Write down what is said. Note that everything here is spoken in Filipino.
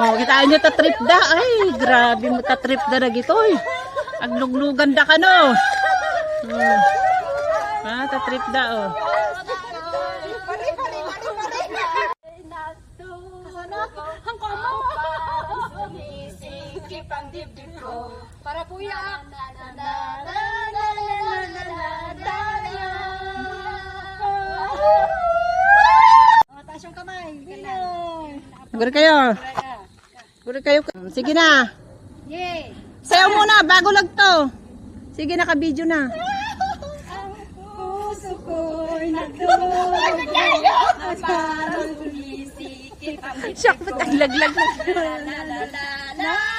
Oh, kitaan nyo tatrip da. Ay, grabe mo tatrip da na gitoy. Ang luglugan da ka no. Tatrip da oh. Para puyak. Taas yung kamay. Guri kayo. Guri kayo. Sige na. Yay! Sayaw muna, bago lang to. Sige, naka-video na. Ang puso ko'y nagdulog at parang sumisikip ang Siyak, ba't ang laglag? la la la la.